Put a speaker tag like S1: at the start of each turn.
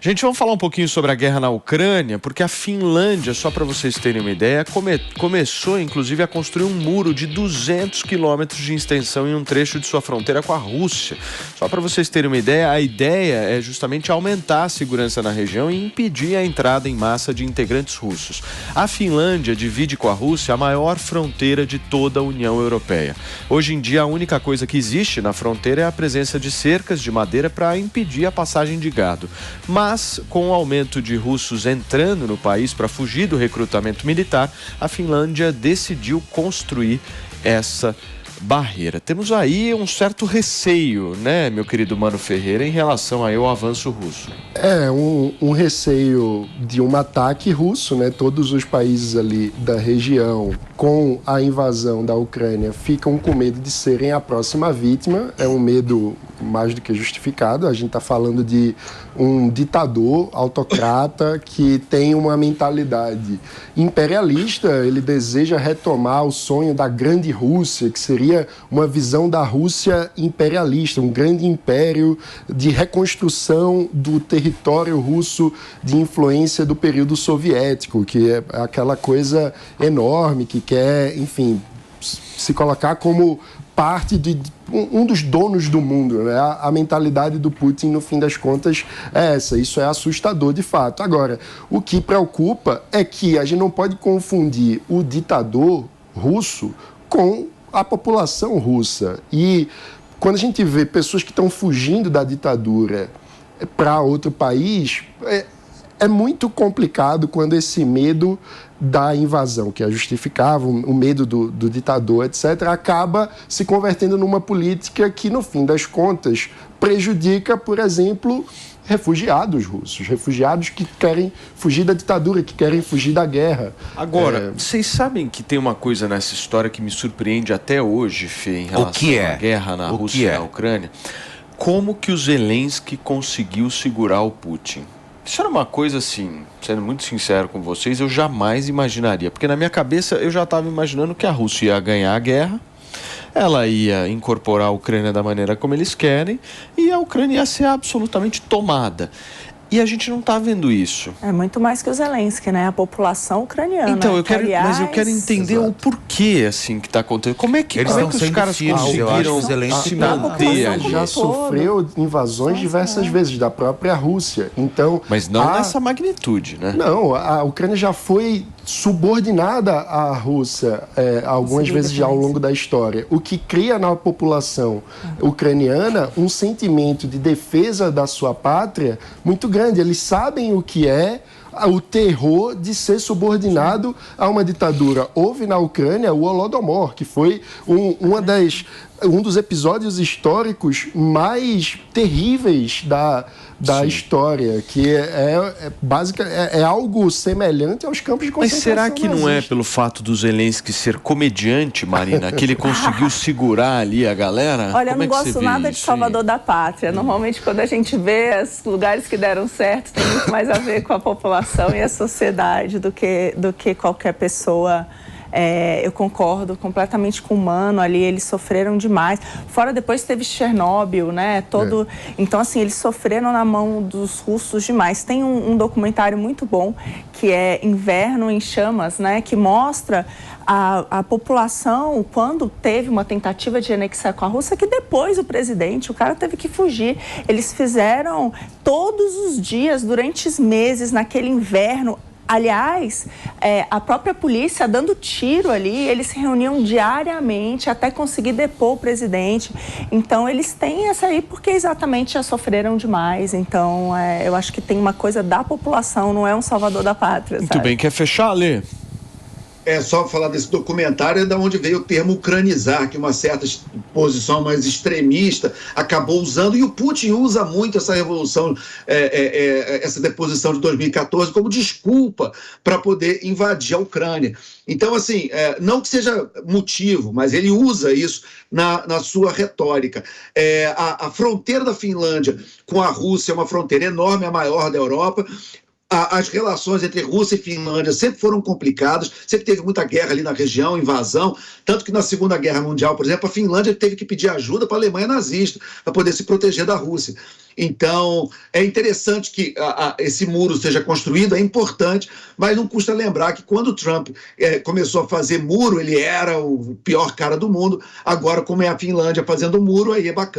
S1: Gente, vamos falar um pouquinho sobre a guerra na Ucrânia, porque a Finlândia, só para vocês terem uma ideia, começou inclusive a construir um muro de 200 quilômetros de extensão em um trecho de sua fronteira com a Rússia. Só para vocês terem uma ideia, a ideia é justamente aumentar a segurança na região e impedir a entrada em massa de integrantes russos. A Finlândia divide com a Rússia a maior fronteira de toda a União Europeia. Hoje em dia, a única coisa que existe na fronteira é a presença de cercas de madeira para impedir a passagem de gado. Mas, com o aumento de russos entrando no país para fugir do recrutamento militar, a Finlândia decidiu construir essa barreira. Temos aí um certo receio, né, meu querido Mano Ferreira, em relação aí ao avanço russo.
S2: Um receio de um ataque russo, né? Todos os países ali da região, com a invasão da Ucrânia, ficam com medo de serem a próxima vítima. É um medo mais do que justificado. A gente está falando de um ditador autocrata que tem uma mentalidade imperialista. Ele deseja retomar o sonho da grande Rússia, que seria uma visão da Rússia imperialista, um grande império de reconstrução do território russo de influência do período soviético, que é aquela coisa enorme que quer, enfim, se colocar como parte de um dos donos do mundo, né? A mentalidade do Putin, no fim das contas, é essa. Isso é assustador, de fato. Agora, o que preocupa é que a gente não pode confundir o ditador russo com a população russa. E quando a gente vê pessoas que estão fugindo da ditadura para outro país, é muito complicado quando esse medo da invasão, que é justificável, o medo do ditador, etc., acaba se convertendo numa política que, no fim das contas, prejudica, por exemplo, refugiados russos, refugiados que querem fugir da ditadura, que querem fugir da guerra.
S1: Agora, vocês sabem que tem uma coisa nessa história que me surpreende até hoje, Fê, em relação à guerra na Rússia e na Ucrânia? Como que o Zelensky conseguiu segurar o Putin? Isso era uma coisa assim, sendo muito sincero com vocês, eu jamais imaginaria. Porque na minha cabeça eu já estava imaginando que a Rússia ia ganhar a guerra, ela ia incorporar a Ucrânia da maneira como eles querem e a Ucrânia ia ser absolutamente tomada. E a gente não está vendo isso.
S3: É muito mais que o Zelensky, né? A população ucraniana.
S1: Então, mas eu quero entender o porquê, assim, que está acontecendo. Como é que os caras conseguiram se manter ali?
S2: Já sofreu invasões diversas vezes da própria Rússia. Então,
S1: mas não nessa magnitude, né?
S2: Não, a Ucrânia já foi subordinada à Rússia algumas vezes já ao longo da história, o que cria na população ucraniana um sentimento de defesa da sua pátria muito grande. Eles sabem o que é o terror de ser subordinado a uma ditadura. Houve na Ucrânia o Holodomor, que foi um dos episódios históricos mais terríveis da história, que é algo semelhante aos campos de concentração.
S1: Mas será que não é pelo fato do Zelensky ser comediante, Marina, que ele conseguiu segurar ali a galera?
S3: Olha, eu não gosto nada de Salvador da Pátria. Normalmente, quando a gente vê os lugares que deram certo, tem muito mais a ver com a população e a sociedade do que qualquer pessoa. Eu concordo completamente com o Mano ali, eles sofreram demais. Fora, depois teve Chernobyl, né? Então, assim, eles sofreram na mão dos russos demais. Tem um documentário muito bom, que é Inverno em Chamas, né? Que mostra a população, quando teve uma tentativa de anexar com a Rússia, que depois o cara teve que fugir. Eles fizeram todos os dias, durante meses, naquele inverno. Aliás, a própria polícia dando tiro ali, eles se reuniam diariamente até conseguir depor o presidente. Então, eles têm essa aí porque exatamente já sofreram demais. Então, eu acho que tem uma coisa da população, não é um salvador da pátria.
S1: Muito bem, quer fechar, Lê?
S4: Só falar desse documentário, é da onde veio o termo ucranizar, que uma certa posição mais extremista acabou usando, e o Putin usa muito essa revolução, essa deposição de 2014 como desculpa para poder invadir a Ucrânia. Então, assim, não que seja motivo, mas ele usa isso na sua retórica. A fronteira da Finlândia com a Rússia é uma fronteira enorme, a maior da Europa. as relações entre Rússia e Finlândia sempre foram complicadas, sempre teve muita guerra ali na região, invasão, tanto que na Segunda Guerra Mundial, por exemplo, a Finlândia teve que pedir ajuda para a Alemanha nazista, para poder se proteger da Rússia. Então, é interessante que esse muro seja construído, é importante, mas não custa lembrar que quando o Trump começou a fazer muro, ele era o pior cara do mundo. Agora, como é a Finlândia fazendo muro, aí é bacana.